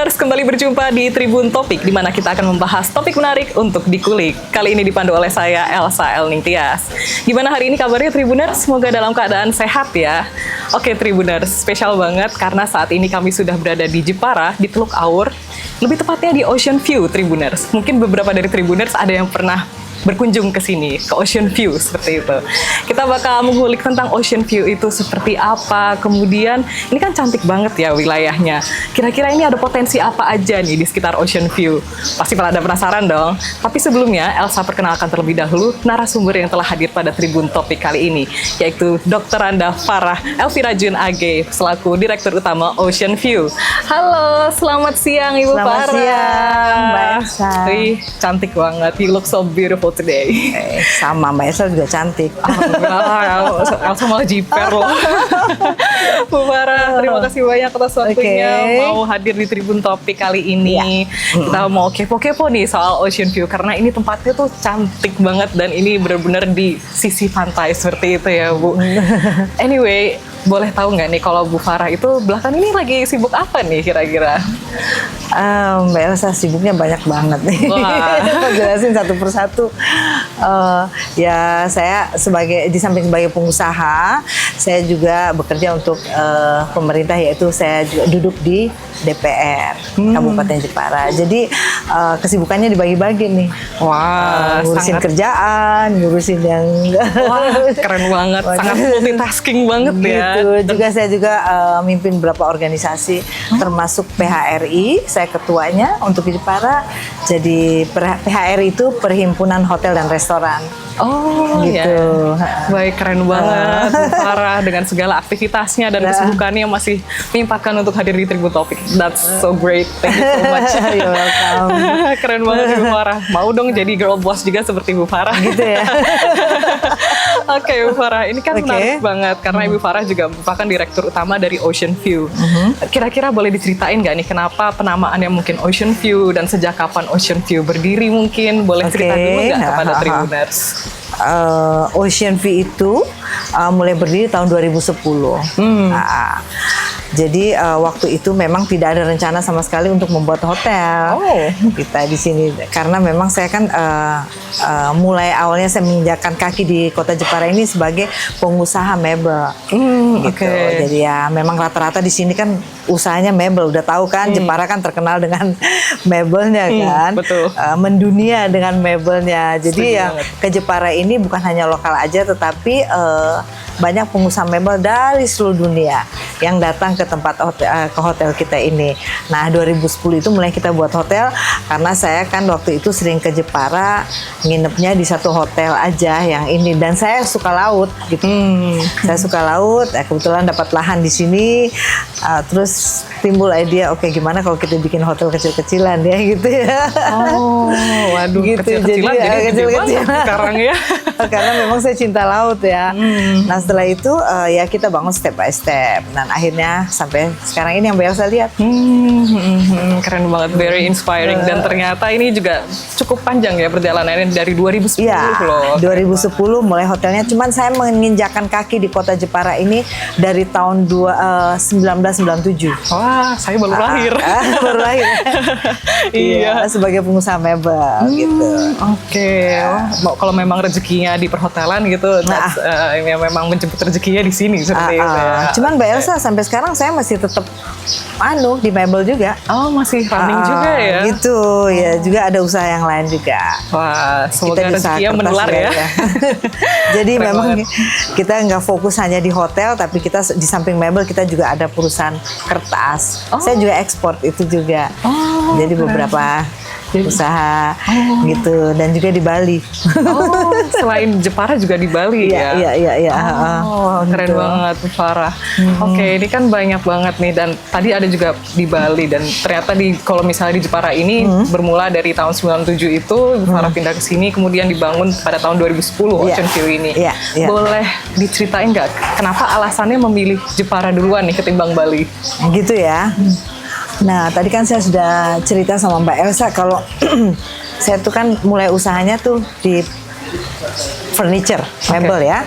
Tribuners, kembali berjumpa di Tribun Topik, di mana kita akan membahas topik menarik untuk dikulik. Kali ini dipandu oleh saya, Elsa Elningtyas. Gimana hari ini kabarnya Tribuners? Semoga dalam keadaan sehat ya. Oke Tribuners, spesial banget karena saat ini kami sudah berada di Jepara, di Teluk Awur. Lebih tepatnya di Ocean View Tribuners. Mungkin beberapa dari Tribuners ada yang pernah berkunjung ke sini, ke Ocean View seperti itu. Kita bakal mengulik tentang Ocean View itu seperti apa, kemudian ini kan cantik banget ya wilayahnya. Kira-kira ini ada potensi apa aja nih di sekitar Ocean View? Pasti pada penasaran dong. Tapi sebelumnya, Elsa perkenalkan terlebih dahulu narasumber yang telah hadir pada Tribun Topik kali ini, yaitu Dr. Anda Farah Elvira Jun AG, selaku Direktur Utama Ocean View. Halo, selamat siang Ibu Farah. Selamat siang, Mbak Elsa. Wih, cantik banget. You look so beautiful today. Sama Mbak Elsa juga cantik. Elsa malah jiper loh. Bu Farah, terima kasih banyak atas waktunya mau hadir di Tribun Topik kali ini. Kita mau kepo-kepo nih soal Ocean View karena ini tempatnya tuh cantik banget dan ini benar-benar di sisi pantai seperti itu ya Bu. Anyway, boleh tahu nggak nih kalau Bu Farah itu belakangan ini lagi sibuk apa nih kira-kira? Mbak Elsa sibuknya banyak banget nih. Aku jelasin satu persatu. Ya saya di samping sebagai pengusaha, saya juga bekerja untuk pemerintah, yaitu saya juga duduk di DPR Kabupaten Jepara. Jadi kesibukannya dibagi-bagi nih. Wah, ngurusin kerjaan, ngurusin yang wah, keren banget, sangat multitasking banget ya. Juga saya juga mimpin beberapa organisasi, termasuk PHRI. Saya ketuanya untuk Jepara. Jadi PHRI itu Perhimpunan Hotel dan Restoran. Oh, gitu. Ya. Baik, keren banget Bu Farah dengan segala aktivitasnya dan kesibukannya masih menyempatkan untuk hadir di Tribun Topik. That's so great. Thank you so much. You're welcome. Keren banget Bu Farah. Mau dong jadi girl boss juga seperti Bu Farah. Gitu ya. Oke, Bu Farah, ini kan menarik banget karena Ibu Farah juga merupakan Direktur Utama dari Ocean View. Kira-kira boleh diceritain nggak nih kenapa penamaannya mungkin Ocean View dan sejak kapan Ocean View berdiri mungkin? Boleh cerita dulu nggak kepada Tribuners? Ocean View itu mulai berdiri tahun 2010. Jadi waktu itu memang tidak ada rencana sama sekali untuk membuat hotel kita di sini, karena memang saya kan mulai awalnya saya menginjakkan kaki di kota Jepara ini sebagai pengusaha mebel, gitu. Jadi ya memang rata-rata di sini kan usahanya mebel, udah tahu kan Jepara kan terkenal dengan mebelnya kan, mendunia dengan mebelnya. Jadi yang ke Jepara ini bukan hanya lokal aja, tetapi banyak pengusaha mebel dari seluruh dunia yang datang ke tempat hotel kita ini. Nah 2010 itu mulai kita buat hotel karena saya kan waktu itu sering ke Jepara, nginepnya di satu hotel aja yang ini, dan saya suka laut gitu. Saya suka laut, kebetulan dapat lahan di sini, terus timbul ide, oke, gimana kalau kita bikin hotel kecil-kecilan ya gitu ya. Waduh, gitu. Kecil-kecilan jadi kecil-kecilan sekarang ya. Karena memang saya cinta laut ya. Nah setelah itu ya kita bangun step by step, dan akhirnya sampai sekarang ini yang Mbak Elsa lihat. Keren banget, very inspiring, dan ternyata ini juga cukup panjang ya perjalanannya dari 2010 loh. 2010 mulai hotelnya, cuman saya menginjakan kaki di kota Jepara ini dari tahun 1997. Wah, saya baru lahir. Baru lahir. Iya, sebagai pengusaha mebel gitu. Kalau memang rezekinya di perhotelan gitu, ya memang menjemput rezekinya di sini seperti itu ya. Cuman Mbak Elsa sampai sekarang saya masih tetap di mebel juga. Oh, masih running juga ya? Gitu ya, juga ada usaha yang lain juga. Wah, semoga rezekinya menular ya. Jadi memang kita nggak fokus hanya di hotel, tapi kita di samping mebel kita juga ada perusahaan kertas. Saya juga ekspor itu juga. Jadi beberapa usaha gitu, dan juga di Bali. Selain Jepara juga di Bali ya? Iya. Keren banget Bu Farah. Oke, ini kan banyak banget nih, dan tadi ada juga di Bali, dan ternyata kalau misalnya di Jepara ini bermula dari tahun 97 itu Bu Farah pindah ke sini, kemudian dibangun pada tahun 2010 Ocean View ini. Boleh diceritain nggak kenapa alasannya memilih Jepara duluan nih ketimbang Bali? Gitu ya. Nah, tadi kan saya sudah cerita sama Mbak Elsa kalau saya tuh kan mulai usahanya tuh di furniture, mebel ya.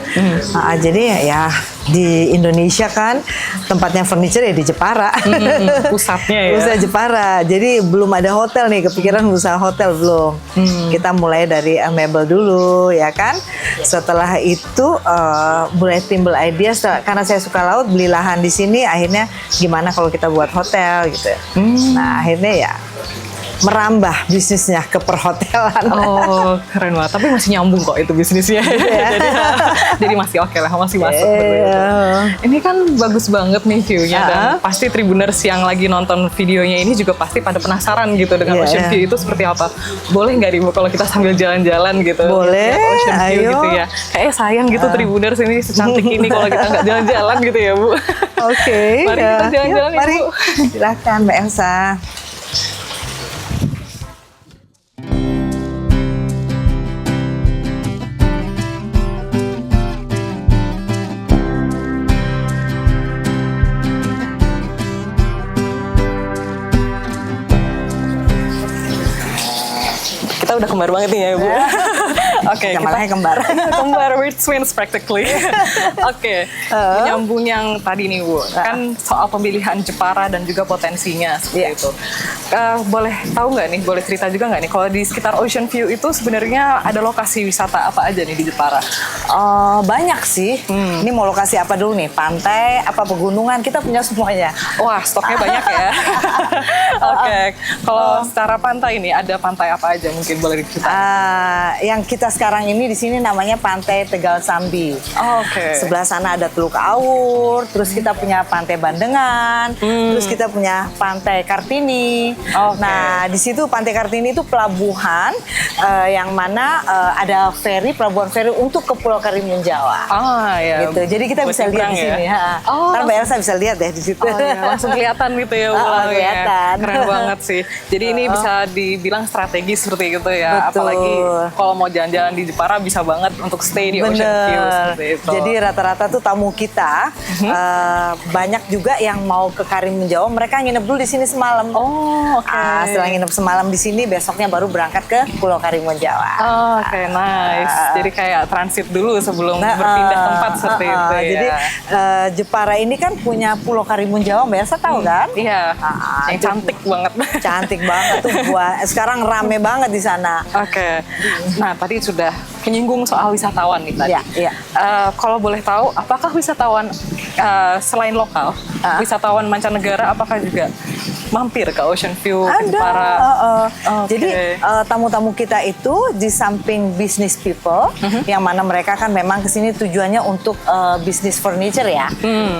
Jadi ya di Indonesia kan tempatnya furniture ya di Jepara. Pusatnya ya. Pusat Jepara. Jadi belum ada hotel nih, kepikiran usaha hotel belum. Kita mulai dari mebel dulu ya kan. Setelah itu mulai timbul ide karena saya suka laut, beli lahan di sini, akhirnya gimana kalau kita buat hotel gitu. Nah, akhirnya ya merambah bisnisnya ke perhotelan. Oh, keren banget. Tapi masih nyambung kok itu bisnisnya. jadi masih oke lah, masih masuk. Ini kan bagus banget nih view-nya. Dan pasti Tribuners yang lagi nonton videonya ini juga pasti pada penasaran gitu dengan ocean view itu seperti apa. Boleh nggak Bu kalau kita sambil jalan-jalan gitu? Boleh, ocean view ayo. gitu ya. Kayaknya sayang gitu Tribuners ini secantik ini kalau kita nggak jalan-jalan gitu ya Bu. Oke. Mari kita jalan-jalan ya, mari. Bu. Silakan Mbak Elsa. Kita udah kembar banget nih ya Bu. Oke, Malahnya kembar. Kembar, we're twins practically. Oke, menyambung yang tadi nih Bu, kan soal pemilihan Jepara dan juga potensinya seperti itu. Boleh tahu nggak nih, boleh cerita juga nggak nih, kalau di sekitar Ocean View itu sebenarnya ada lokasi wisata apa aja nih di Jepara? Banyak sih. Ini mau lokasi apa dulu nih? Pantai, apa pegunungan? Kita punya semuanya. Wah, stoknya banyak ya. Oke, kalau secara pantai ini ada pantai apa aja mungkin boleh diceritain? Yang kita sekarang ini di sini namanya Pantai Tegal Sambi. Oke. Sebelah sana ada Teluk Awur, terus kita punya Pantai Bandengan, terus kita punya Pantai Kartini. Nah, di situ Pantai Kartini itu pelabuhan yang mana ada pelabuhan feri untuk ke Pulau Karimun Jawa. Ya. Gitu. Jadi kita bisa lihat di sini. Ntar Mbak Elsa bisa lihat deh di situ. Langsung kelihatan gitu ya Bu. Kelihatan. Keren banget sih. Jadi ini bisa dibilang strategis seperti itu ya. Betul. Apalagi kalau mau jalan-jalan di Jepara bisa banget untuk stay di Ocean View seperti itu. Jadi rata-rata tuh tamu kita banyak juga yang mau ke Karimun Jawa, mereka nginep dulu di sini semalam. Setelah nginep semalam di sini, besoknya baru berangkat ke Pulau Karimun Jawa. Oke, nice. Jadi kayak transit dulu sebelum berpindah tempat seperti itu ya. Jadi Jepara ini kan punya Pulau Karimun Jawa, Mbak Elsa tahu kan? Iya. Yang cantik banget. Cantik banget tuh. Sekarang rame banget di sana. Oke. Nah, tadi sudah menyinggung soal wisatawan nih tadi. Iya. Kalau boleh tahu, apakah wisatawan selain lokal, wisatawan mancanegara, apakah juga mampir ke Ocean View ke Jepara? Jadi tamu-tamu kita itu di samping business people, yang mana mereka kan memang kesini tujuannya untuk bisnis furniture ya,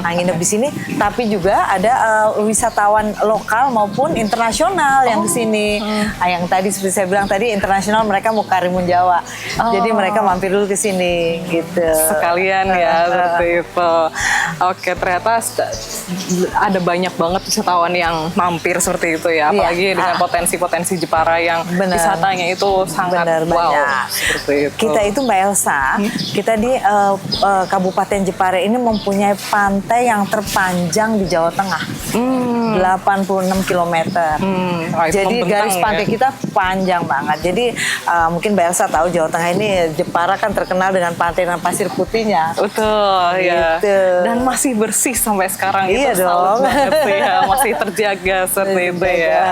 nginep di sini. Tapi juga ada wisatawan lokal maupun internasional yang kesini. Yang tadi seperti saya bilang tadi internasional, mereka mau Karimun Jawa, jadi mereka mampir dulu ke sini gitu. Sekalian ya seperti itu. Oke, ternyata ada banyak banget wisatawan yang mampir seperti itu ya, apalagi dengan potensi-potensi Jepara yang wisatanya itu sangat wow. Seperti itu. Kita itu Mbak Elsa, kita di Kabupaten Jepara ini mempunyai pantai yang terpanjang di Jawa Tengah, 86 km. Jadi garis pantai kita panjang banget. Jadi mungkin Mbak Elsa tahu Jawa Tengah ini, Jepara kan terkenal dengan pantai dan pasir putihnya. Betul, ya. Gitu. Dan masih bersih sampai sekarang. Iya itu dong. banget sih ya. Masih terjaga seperti itu ya.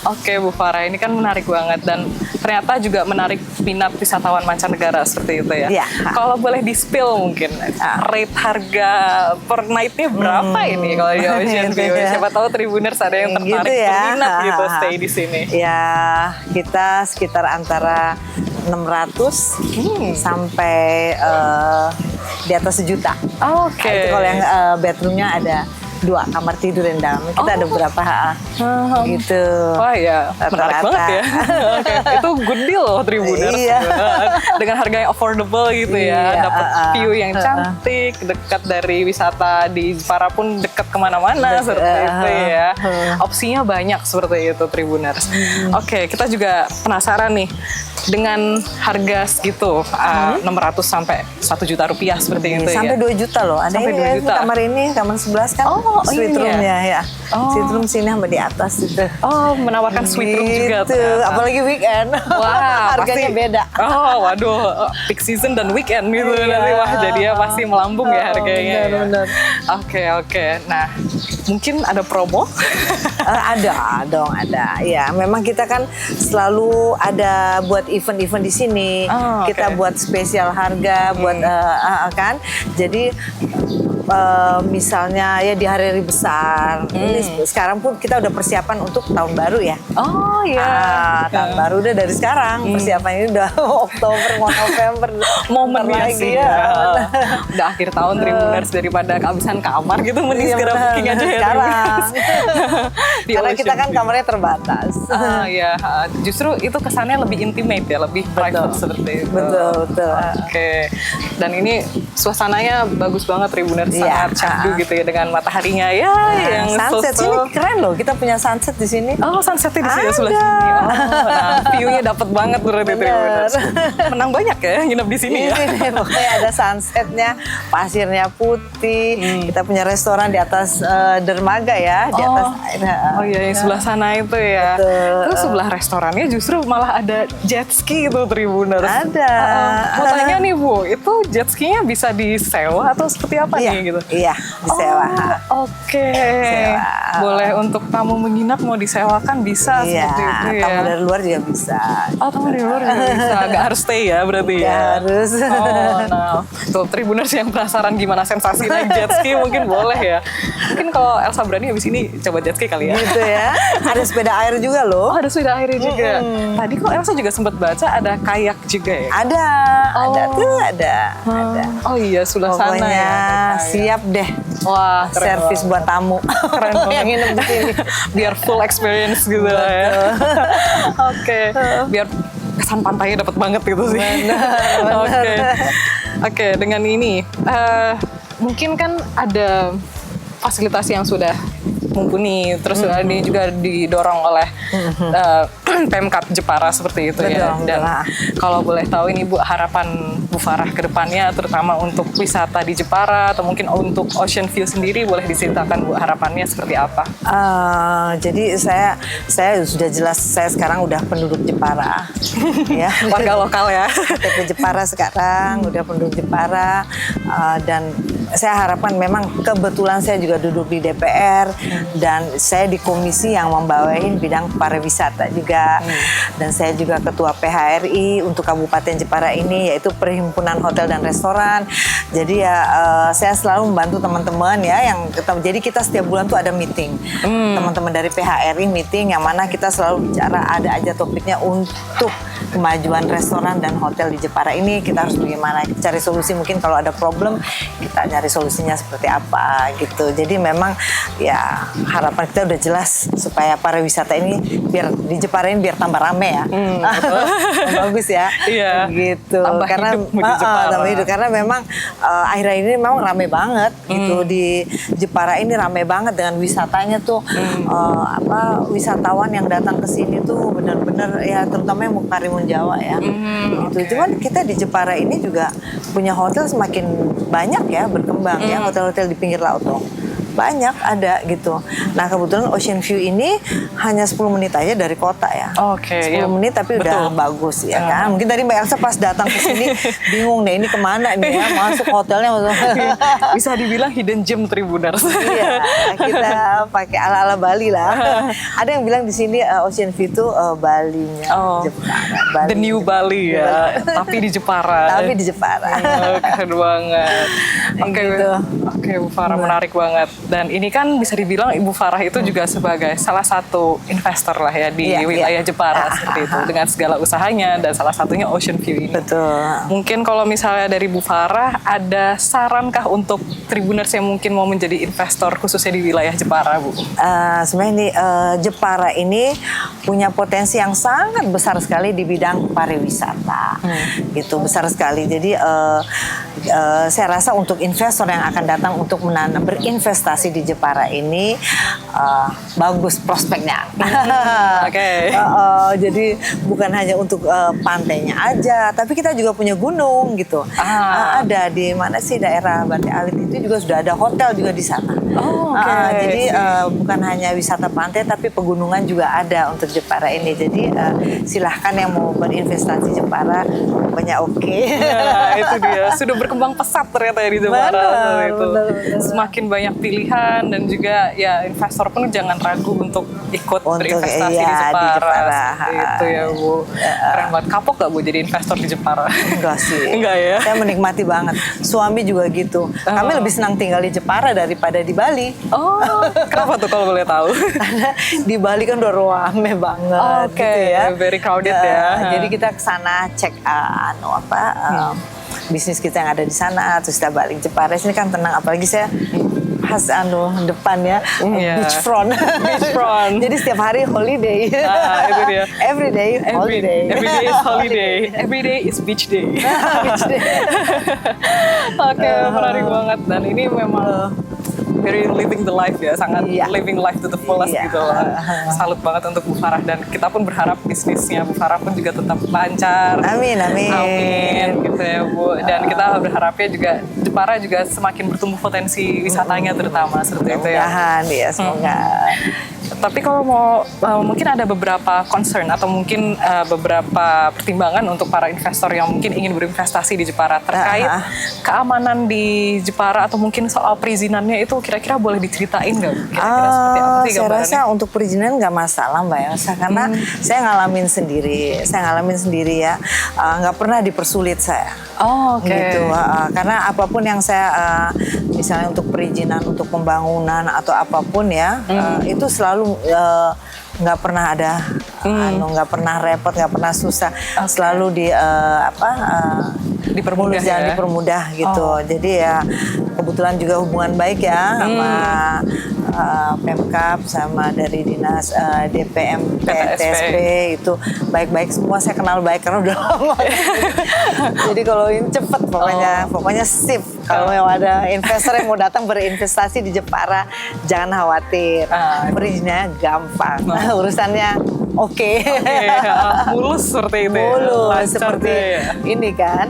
Oke Bu Farah, ini kan menarik banget dan ternyata juga menarik minat wisatawan mancanegara seperti itu ya. Iya. Kalau boleh di-spill mungkin, rate harga per night-nya berapa ini kalau di Ocean View? Siapa tahu Tribuners ada yang tertarik gitu ya. berminat gitu stay di sini. Ya, kita sekitar antara 600 sampai di atas 1 juta. Oke. Itu kalau yang bedroomnya ada 2 kamar tidur yang dalam. Kita ada beberapa gitu. Wah ya, menarik banget ya. Oke, itu good deal loh Tribuners. Iya. Dengan harga yang affordable gitu ya. Dapat view yang cantik, dekat dari wisata di Jepara pun dekat kemana-mana seperti itu ya. Opsinya banyak seperti itu Tribuners. Oke, kita juga penasaran nih. dengan harga segitu 600 sampai 1 juta rupiah seperti itu sampai ya. 2 juta loh. Ada Sampai ini 2 juta. kamar ini, kamar 11 kan suite roomnya ya. Suite room sini sama di atas itu. Oh, menawarkan suite room juga. Gitu. ternyata. Apalagi weekend. Wah, harganya pasti beda. Oh, waduh, peak season dan weekend gitu nanti wah jadinya pasti melambung ya harganya. Benar-benar. Oke. Nah, mungkin ada promo? Ada dong, ada. Ya, memang kita kan selalu ada buat event-event di sini. Oh, Kita oke. buat spesial harga, buat kan. Jadi misalnya ya di hari-hari besar. Ini sekarang pun kita udah persiapan untuk tahun baru ya. Oh iya. Tahun baru udah dari sekarang. Persiapannya udah Oktober, mau November. Momen bentar lagi lagi ya. Udah akhir tahun Tribuners daripada kehabisan kamar gitu mending Iya, segera benar. booking aja ya Sekarang. Di Karena Ocean kita kan View. kamarnya terbatas. Ya, justru itu kesannya lebih intimate ya, lebih private seperti itu. Betul. Oke. Dan ini suasananya bagus banget Tribuners, Iya. sangat syahdu gitu ya dengan mataharinya ya yang sunset so-so. sini keren loh. Kita punya sunset di sini. Oh, sunsetnya di sini Ada. sebelah sini. Oh, nah, view-nya dapat banget berarti Bener. Tribuners. Menang banyak ya nginep di sini ya. Ini pokoknya ada sunsetnya, pasirnya putih. Kita punya restoran di atas dermaga ya, di atas air. Oh iya, yang sebelah sana itu ya. Betul. Terus sebelah restorannya justru malah ada jet ski itu Tribuners. Ada. Mau tanya nih Bu, itu jet ski-nya bisa disewa atau seperti apa Iya, nih gitu? iya, disewa. Oh, oke. Sewa. Boleh untuk tamu menginap mau disewakan bisa Iya, seperti itu ya. tamu dari luar juga bisa. Oh, tamu dari luar juga bisa. Gak harus stay ya berarti Nggak ya. harus. Oh, nah, tuh Tribuners yang penasaran gimana sensasi naik jet ski mungkin boleh ya. Mungkin kalau Elsa berani habis ini coba jet ski kali ya. Gitu ya. Ada sepeda air juga loh. Oh, ada sepeda airnya juga. Tadi kok Elsa juga sempat baca ada kayak juga ya? Ada tuh ada. Oh iya, sebelah sana Pokoknya ya. ada kayak. siap deh. Wah, keren Servis banget. buat tamu. Keren banget. Yang nginep di sini. Biar full experience gitu lah ya. Oke, biar kesan pantainya dapat banget gitu sih. Oke, Oke, dengan ini mungkin kan ada fasilitas yang sudah mumpuni, terus ini juga didorong oleh Pemkab Jepara seperti itu ya. Betul, Dan betul. kalau boleh tahu ini Bu, harapan Bu Farah ke depannya terutama untuk wisata di Jepara atau mungkin untuk Ocean View sendiri boleh diceritakan Bu harapannya seperti apa? Jadi saya sudah jelas saya sekarang udah penduduk Jepara, ya. Warga lokal ya. KTP Jepara sekarang udah penduduk Jepara, dan saya harapkan memang kebetulan saya juga duduk di DPR dan saya di komisi yang membawain bidang pariwisata juga, dan saya juga ketua PHRI untuk Kabupaten Jepara ini yaitu Perhimpunan Hotel dan Restoran. Jadi ya saya selalu membantu teman-teman ya yang jadi kita setiap bulan tuh ada meeting. Teman-teman dari PHRI meeting yang mana kita selalu bicara ada aja topiknya untuk kemajuan restoran dan hotel di Jepara ini. Kita harus bagaimana cari solusi, mungkin kalau ada problem kita nyari solusinya seperti apa gitu. Jadi memang ya harapan kita udah jelas supaya pariwisata ini biar di Jepara ini biar tambah rame ya. Bagus ya. Iya. Gitu. Tambah Karena hidup di Jepara. tambah hidup karena memang akhir-akhir ini memang rame banget gitu di Jepara ini, rame banget dengan wisatanya tuh. Wisatawan yang datang ke sini tuh benar-benar ya terutama yang mau Karimun Jawa ya. Gitu. Cuman kita di Jepara ini juga punya hotel semakin banyak ya berkembang ya, hotel-hotel di pinggir laut tuh. Banyak ada gitu. Nah kebetulan Ocean View ini hanya 10 menit aja dari kota ya. Oke, 10 ya. menit tapi udah Betul. bagus ya kan. Mungkin tadi Mbak Elsa pas datang ke sini bingung deh ini kemana nih ya, masuk hotelnya. Bisa dibilang hidden gem Tribuners. Iya, kita pakai ala-ala Bali lah. Ada yang bilang di sini Ocean View itu Balinya Jepara. The new Bali ya, tapi di Jepara. Tapi di Jepara. Keren banget. Oke, Gitu. Oke, Bu Farah menarik banget. Dan ini kan bisa dibilang Ibu Farah itu juga sebagai salah satu investor lah ya di Iya, wilayah iya. Jepara seperti itu dengan segala usahanya dan salah satunya Ocean View ini. Betul. Mungkin kalau misalnya dari Bu Farah ada sarankah untuk Tribuners yang mungkin mau menjadi investor khususnya di wilayah Jepara, Bu? Sebenarnya ini Jepara ini punya potensi yang sangat besar sekali di bidang pariwisata, gitu besar sekali. Jadi saya rasa untuk investor yang akan datang untuk berinvestasi investasi di Jepara ini bagus prospeknya. Oke. Jadi bukan hanya untuk pantainya aja, tapi kita juga punya gunung gitu. Ada di mana sih daerah Bate Alit itu juga sudah ada hotel juga di sana. Jadi bukan hanya wisata pantai, tapi pegunungan juga ada untuk Jepara ini. Jadi silahkan yang mau berinvestasi Jepara, pokoknya oke. Nah, itu dia. Sudah berkembang pesat ternyata ya di Jepara. Benar. Semakin banyak pilihan dan juga ya investor pun jangan ragu untuk ikut berinvestasi di Jepara. Itu ya Bu. Keren banget. Kapok gak Bu jadi investor di Jepara? Enggak sih. Enggak ya? Saya menikmati banget. Suami juga gitu. Kami lebih senang tinggal di Jepara daripada di Bali. Kenapa tuh kalau boleh tahu? Karena di Bali kan udah rame banget gitu ya. Very crowded ya. Jadi kita kesana cek bisnis kita yang ada di sana, terus kita balik Jepara. Sini kan tenang, apalagi saya khas depan ya, beachfront. Jadi setiap hari holiday. Itu dia. Every day holiday. Every day is holiday. Every day is beach day. Beach day. Oke, menarik banget, dan ini memang very living the life ya, sangat living life to the fullest gitu lah. Salut banget untuk Bu Farah, dan kita pun berharap bisnisnya Bu Farah pun juga tetap lancar. Amin. Gitu ya Bu. Dan kita berharapnya juga Jepara juga semakin bertumbuh potensi wisatanya terutama seperti itu ya. Mudah-mudahan ya, semoga. Tapi kalau mau mungkin ada beberapa concern atau mungkin beberapa pertimbangan untuk para investor yang mungkin ingin berinvestasi di Jepara terkait keamanan di Jepara atau mungkin soal perizinannya itu kira-kira boleh diceritain nggak? Kira-kira seperti apa sih saya gambarannya? rasa untuk perizinan nggak masalah Mbak Elsa, karena saya ngalamin sendiri ya, nggak pernah dipersulit saya. Gitu, karena apapun yang saya misalnya untuk perizinan untuk pembangunan atau apapun ya, itu selalu nggak pernah ada nggak pernah repot, nggak pernah susah, selalu dipermudah gitu. Jadi ya kebetulan juga hubungan baik ya sama Pemkab, sama dari dinas DPM PTSP itu baik-baik semua, saya kenal baik karena udah lama. Jadi kalau ini cepet pokoknya sip. Kalau yang ada investor yang mau datang berinvestasi di Jepara, jangan khawatir, perizinannya gampang, urusannya oke. Mulus seperti itu. Mulus seperti ini kan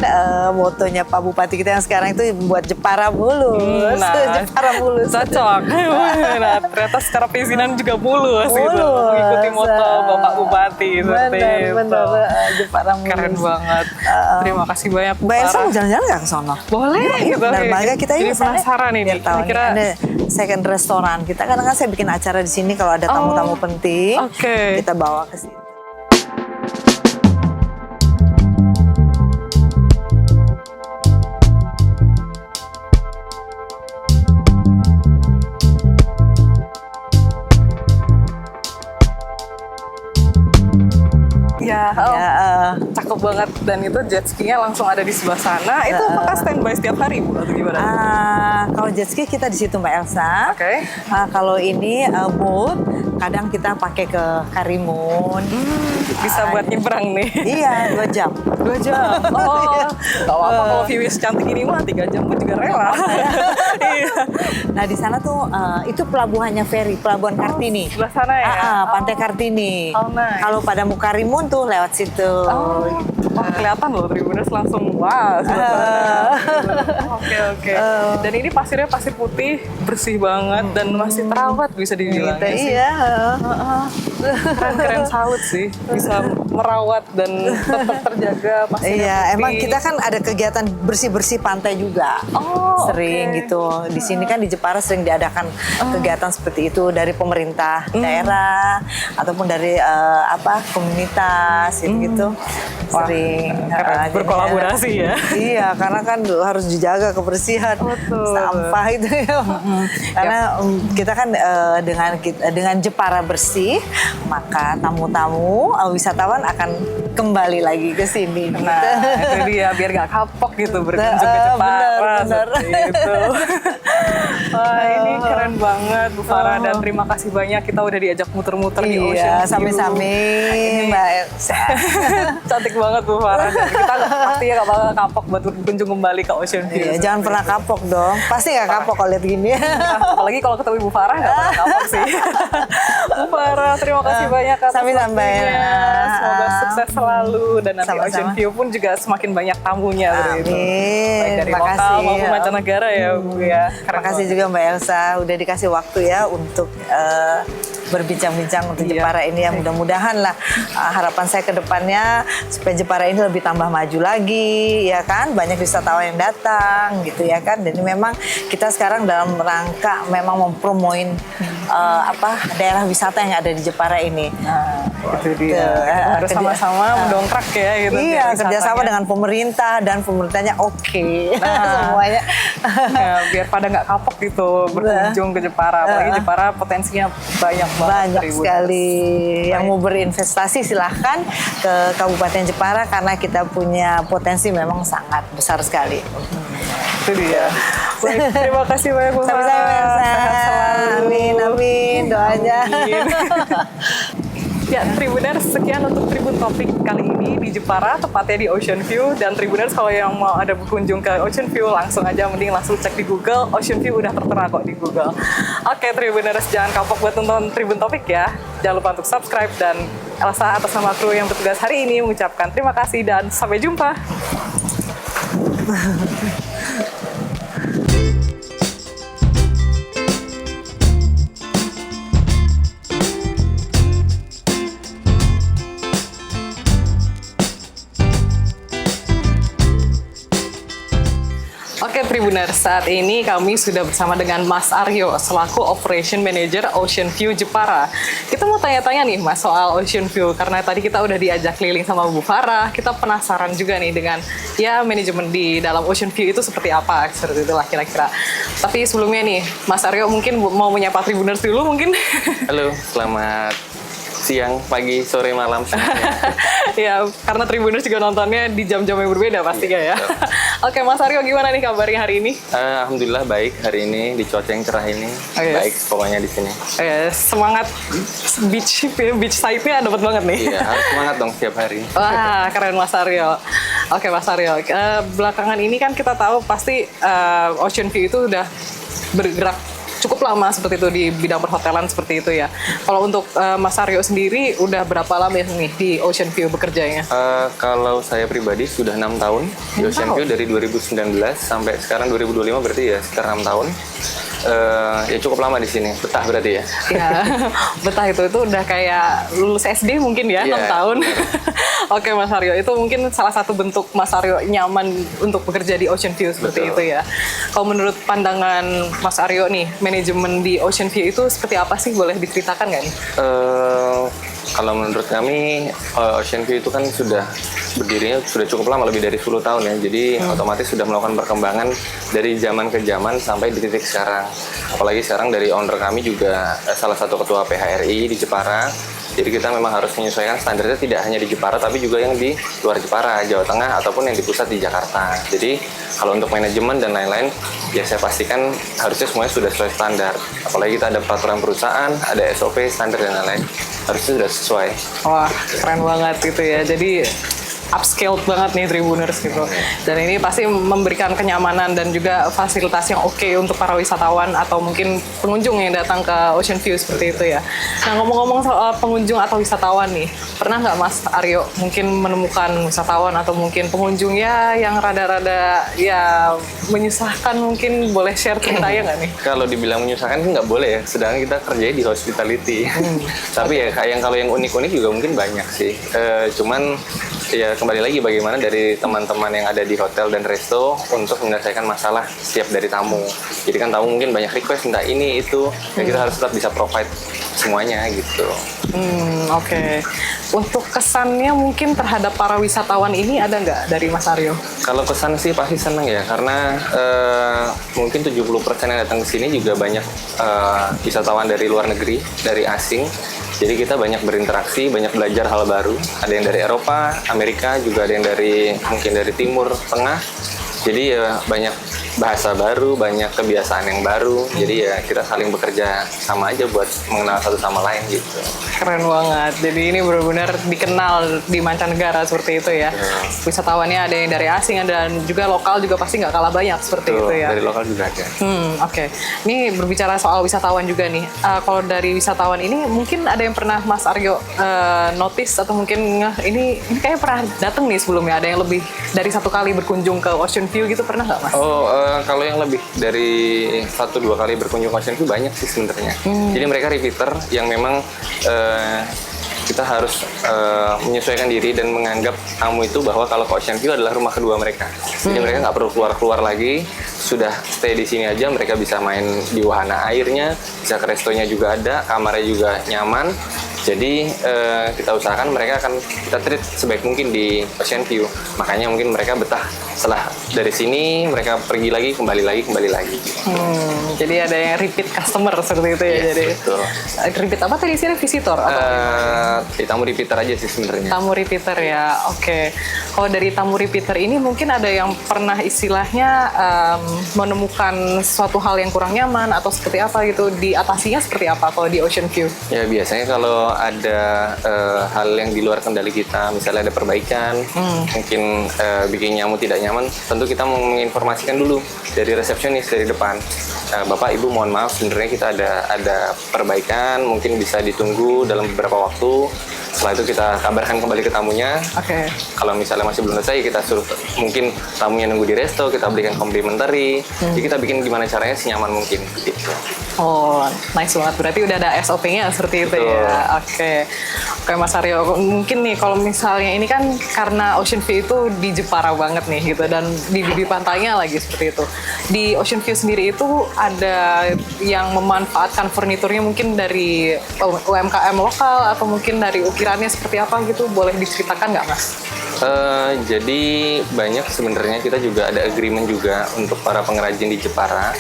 motonya Pak Bupati kita yang sekarang itu buat Jepara mulus. Jepara mulus. Cocok. Nah, ternyata secara perizinan juga mulus. Gitu. Mengikuti moto Bapak Bupati. Benar. Jepara mulus. Keren banget. Terima kasih banyak Bu Mbak Elsa mau Farah. jalan-jalan nggak ke sono? Boleh gitu. Dermaga kita jadi penasaran ini. Kira-kira ada second restoran kita, kadang kan saya bikin acara di sini kalau ada tamu-tamu penting, kita bawa ke sini. Cakep banget, dan itu jet ski-nya langsung ada di sebelah sana. Itu apakah standby setiap hari Bu atau gimana? Kalau jet ski kita di situ Mbak Elsa. Kalau ini boat kadang kita pakai ke Karimun. Bisa buat nyebrang nih. Iya, 2 jam. 2 jam. Tahu apa kalau view secantik ini mah 3 jam pun juga rela. Nah di sana tuh itu pelabuhannya ferry, pelabuhan Kartini. Sebelah sana ya. Pantai Kartini. Nice. Kalau pada mau Karimun tuh lewat situ. Wah, kelihatan loh Tribuners langsung Oke. Dan ini pasirnya pasir putih, bersih banget dan masih terawat bisa dibilang. Iya. Keren salut sih, bisa merawat dan tetap terjaga pasirnya. Iya, putih. emang kita kan ada kegiatan bersih-bersih pantai juga. Sering gitu. Di sini kan di Jepara sering diadakan kegiatan seperti itu dari pemerintah daerah ataupun dari komunitas gitu. Sering berkolaborasi ya. Iya, karena kan harus dijaga kebersihan sampah itu ya. Karena kita kan dengan Jepara bersih, maka tamu-tamu wisatawan akan kembali lagi ke sini. Nah, itu dia biar gak kapok gitu berkunjung ke Jepara. Benar. Itu. Wah, ini keren banget Bu Farah dan terima kasih banyak kita udah diajak muter-muter di Ocean Iya, View. sami-sami Mbak Elsa. Cantik banget Bu Farah. Dan kita pasti ya gak bakal kapok buat berkunjung kembali ke Ocean View. Iya, jangan pernah kapok dong. Pasti nggak kapok kalau lihat gini. Apalagi kalau ketemu Bu Farah gak pernah kapok sih. Bu Farah, terima kasih banyak atas Sami-sami. waktunya. Semoga sukses selalu dan nanti Sama-sama. Ocean View pun juga semakin banyak tamunya. Baik Amin. dari Makasih. lokal maupun mancanegara ya Bu ya. Keren Terima kasih juga Mbak Elsa udah dikasih waktu ya untuk berbincang-bincang untuk Iya. Jepara ini, yang mudah-mudahan lah harapan saya ke depannya supaya Jepara ini lebih tambah maju lagi ya kan, banyak wisatawan yang datang gitu ya kan. Dan ini memang kita sekarang dalam rangka memang mempromoin daerah wisata yang ada di Jepara ini. Nah, itu dia. Tuh, Harus sama-sama mendongkrak ya gitu. Iya, biar kerjasama wisatanya. dengan pemerintah dan pemerintahnya oke. Nah. Semuanya. Ya, biar pada nggak kapok gitu berkunjung ke Jepara. Apalagi Jepara potensinya banyak banget. Banyak Tribuners. sekali yang mau berinvestasi, silahkan ke Kabupaten Jepara karena kita punya potensi memang sangat besar sekali. Itu dia. Baik, terima kasih banyak Bu Farah. Sama-sama Elsa. Sehat selalu. Amin, amin doanya. Amin. Ya, Tribuners, sekian untuk Tribun Topik kali ini di Jepara, tepatnya di Ocean View. Dan Tribuners, kalau yang mau ada berkunjung ke Ocean View, langsung aja mending langsung cek di Google. Ocean View udah tertera kok di Google. Oke, Tribuners, jangan kapok buat nonton Tribun Topik ya. Jangan lupa untuk subscribe, dan Elsa atas nama kru yang bertugas hari ini mengucapkan terima kasih dan sampai jumpa. Oke Tribuners, saat ini kami sudah bersama dengan Mas Aryo selaku Operation Manager Ocean View Jepara. Kita mau tanya-tanya nih Mas soal Ocean View, karena tadi kita udah diajak keliling sama Bu Farah. Kita penasaran juga nih dengan ya manajemen di dalam Ocean View itu seperti apa, seperti itulah kira-kira. Tapi sebelumnya nih Mas Aryo mungkin mau menyapa Tribuners dulu mungkin. Halo, selamat siang, pagi, sore, malam semuanya. Ya, karena Tribuners juga nontonnya di jam-jam yang berbeda pastinya ya. Oke, Mas Aryo gimana nih kabarnya hari ini? Alhamdulillah baik hari ini di cuaca yang cerah ini. Oh, yes. Baik pokoknya di sini. Semangat beach side-nya dapat banget nih. Iya, harus semangat dong setiap hari. Wah, keren Mas Aryo. Oke, Mas Aryo. Belakangan ini kan kita tahu pasti Ocean View itu udah bergerak cukup lama seperti itu di bidang perhotelan seperti itu ya. Kalau untuk Mas Aryo sendiri udah berapa lama ya nih di Ocean View bekerjanya? Kalau saya pribadi sudah 6 tahun di Ocean View dari 2019 sampai sekarang 2025, berarti ya sekitar 6 tahun. Ya cukup lama di sini, betah berarti ya. Ya, betah itu udah kayak lulus SD mungkin ya, 6 Iya, tahun. Oke Mas Aryo, itu mungkin salah satu bentuk Mas Aryo nyaman untuk bekerja di Ocean View seperti Betul. itu ya. Kalau menurut pandangan Mas Aryo nih, manajemen di Ocean View itu seperti apa sih? Boleh diceritakan nggak nih? Kalau menurut kami Ocean View itu kan sudah berdirinya sudah cukup lama, lebih dari 10 tahun ya. Jadi otomatis sudah melakukan perkembangan dari zaman ke zaman sampai di titik sekarang. Apalagi sekarang dari owner kami juga salah satu ketua PHRI di Jepara. Jadi kita memang harus menyesuaikan standarnya tidak hanya di Jepara tapi juga yang di luar Jepara, Jawa Tengah ataupun yang di pusat di Jakarta. Jadi kalau untuk manajemen dan lain-lain ya saya pastikan harusnya semuanya sudah sesuai standar. Apalagi kita ada peraturan perusahaan, ada SOP, standar dan lain-lain. Harusnya sudah sesuai. Wah, keren banget gitu ya. Jadi upscaled banget nih Tribuners gitu. Dan ini pasti memberikan kenyamanan dan juga fasilitas yang oke untuk para wisatawan atau mungkin pengunjung yang datang ke Ocean View seperti itu ya. Nah ngomong-ngomong soal pengunjung atau wisatawan nih, pernah nggak Mas Aryo mungkin menemukan wisatawan atau mungkin pengunjung ya yang rada-rada ya menyusahkan, mungkin boleh share ceritanya nggak nih? Kalau dibilang menyusahkan sih nggak boleh ya, sedangkan kita kerjanya di hospitality. Tapi ya kalau yang unik-unik juga mungkin banyak sih. Cuman ya kembali lagi bagaimana dari teman-teman yang ada di hotel dan resto untuk menyelesaikan masalah setiap dari tamu. Jadi kan tamu mungkin banyak request minta ini itu, ya kita harus tetap bisa provide semuanya gitu. Oke. Untuk kesannya mungkin terhadap para wisatawan ini ada nggak dari Mas Aryo? Kalau kesan sih pasti senang ya, karena mungkin 70% yang datang ke sini juga banyak wisatawan dari luar negeri, dari asing. Jadi kita banyak berinteraksi, banyak belajar hal baru. Ada yang dari Eropa, Amerika, juga ada yang dari mungkin dari Timur Tengah. Jadi ya banyak bahasa baru, banyak kebiasaan yang baru. Jadi ya kita saling bekerja sama aja buat mengenal satu sama lain gitu. Keren banget. Jadi ini benar-benar dikenal di mancanegara seperti itu ya. Wisatawannya ada yang dari asing dan juga lokal juga pasti nggak kalah banyak seperti Tuh, itu ya. dari lokal juga ada. Oke. Ini berbicara soal wisatawan juga nih. Kalau dari wisatawan ini mungkin ada yang pernah Mas Aryo notice atau mungkin ini kayaknya pernah datang nih sebelumnya. Ada yang lebih dari satu kali berkunjung ke Ocean View gitu pernah nggak Mas? Oh, kalau yang lebih dari 1-2 kali berkunjung ke Ocean View banyak sih sebenarnya. Jadi mereka repeater yang memang kita harus menyesuaikan diri dan menganggap tamu itu bahwa kalau ke Ocean View adalah rumah kedua mereka. Jadi mereka nggak perlu keluar-keluar lagi, sudah stay di sini aja. Mereka bisa main di wahana airnya, bisa ke restonya juga ada, kamarnya juga nyaman. Jadi kita usahakan mereka akan kita treat sebaik mungkin di Ocean View. Makanya mungkin mereka betah setelah dari sini mereka pergi lagi, kembali lagi. Jadi ada yang repeat customer seperti itu ya. Yes, Jadi betul. repeat apa tadi sini visitor? Tamu repeater aja sih sebenarnya. Tamu repeater ya, oke. Kalau dari tamu repeater ini mungkin ada yang pernah istilahnya menemukan suatu hal yang kurang nyaman atau seperti apa gitu, diatasinya seperti apa kalau di Ocean View? Ya biasanya kalau ada hal yang di luar kendali kita, misalnya ada perbaikan, mungkin bikin nyamuk tidak nyaman, tentu kita menginformasikan dulu dari resepsionis dari depan. Bapak Ibu mohon maaf, sebenarnya kita ada perbaikan, mungkin bisa ditunggu dalam beberapa waktu. Setelah itu kita kabarkan kembali ke tamunya. Oke. Kalau misalnya masih belum selesai, kita suruh mungkin tamunya nunggu di resto, kita berikan complimentary. Jadi kita bikin gimana caranya senyaman mungkin gitu. Oh, nice banget. Berarti udah ada SOP-nya seperti itu ya. Oke. Oke Mas Aryo, mungkin nih kalau misalnya ini kan karena Ocean View itu di Jepara banget nih gitu, dan di pantainya lagi seperti itu. Di Ocean View sendiri itu ada yang memanfaatkan furniturnya mungkin dari UMKM lokal atau mungkin dari ukirannya seperti apa gitu, boleh diceritakan nggak Mas? Jadi banyak sebenarnya, kita juga ada agreement juga untuk para pengrajin di Jepara.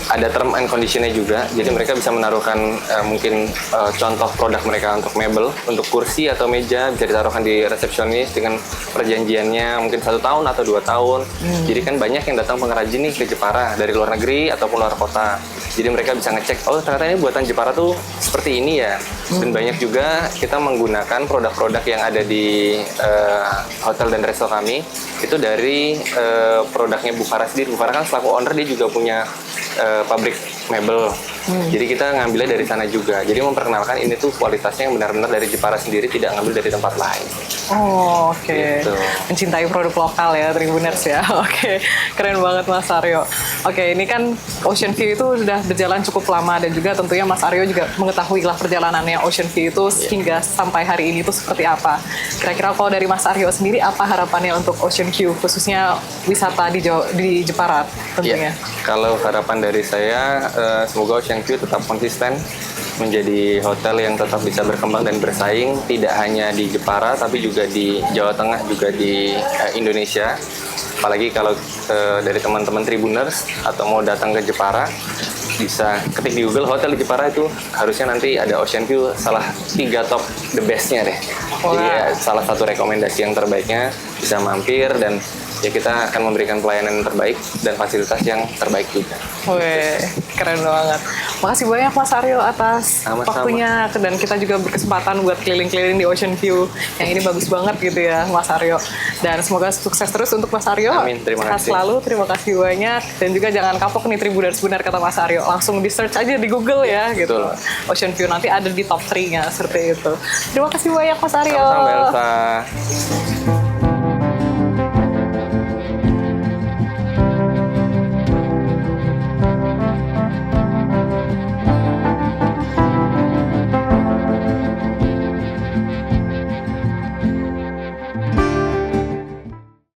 Ada term and conditionnya juga, jadi mereka bisa menaruhkan mungkin contoh produk mereka untuk mebel, untuk kursi atau meja bisa ditaruhkan di resepsionis dengan perjanjiannya mungkin 1 tahun atau 2 tahun. Jadi kan banyak yang datang pengrajin nih ke Jepara dari luar negeri ataupun luar kota. Jadi mereka bisa ngecek, oh ternyata ini buatan Jepara tuh seperti ini ya. Dan banyak juga kita menggunakan produk-produk yang ada di hotel dan resto kami itu dari produknya Bu Farah sendiri. Bu Farah kan selaku owner, dia juga punya pabrik mebel. Jadi kita ngambilnya dari sana juga. Jadi memperkenalkan ini tuh kualitasnya yang benar-benar dari Jepara sendiri, tidak ngambil dari tempat lain. Oh, oke. Gitu. Mencintai produk lokal ya, Tribuners ya. Oke, keren banget Mas Aryo. Oke, ini kan Ocean View itu sudah berjalan cukup lama, dan juga tentunya Mas Aryo juga mengetahui lah perjalanannya Ocean View itu hingga sampai hari ini itu seperti apa. Kira-kira kalau dari Mas Aryo sendiri, apa harapannya untuk Ocean View, khususnya wisata di Jepara tentunya? Ya, kalau harapan dari saya, semoga Ocean View tetap konsisten menjadi hotel yang tetap bisa berkembang dan bersaing, tidak hanya di Jepara tapi juga di Jawa Tengah, juga di Indonesia. Apalagi kalau dari teman-teman Tribuners atau mau datang ke Jepara, bisa ketik di Google hotel di Jepara, itu harusnya nanti ada Ocean View salah 3 top the best-nya deh. Jadi ya, salah satu rekomendasi yang terbaiknya, bisa mampir dan ya kita akan memberikan pelayanan yang terbaik dan fasilitas yang terbaik juga. Wih, keren banget. Makasih banyak Mas Aryo atas Sama-sama. waktunya, dan kita juga berkesempatan buat keliling-keliling di Ocean View. Yang ini bagus banget gitu ya Mas Aryo. Dan semoga sukses terus untuk Mas Aryo. Amin, terima Sehat kasih. selalu, terima kasih banyak. Dan juga jangan kapok nih Tribuners, benar kata Mas Aryo. Langsung di search aja di Google ya gitu. Betul. Ocean View nanti ada di top 3-nya seperti itu. Terima kasih banyak Mas Aryo. Sama-sama Elsa.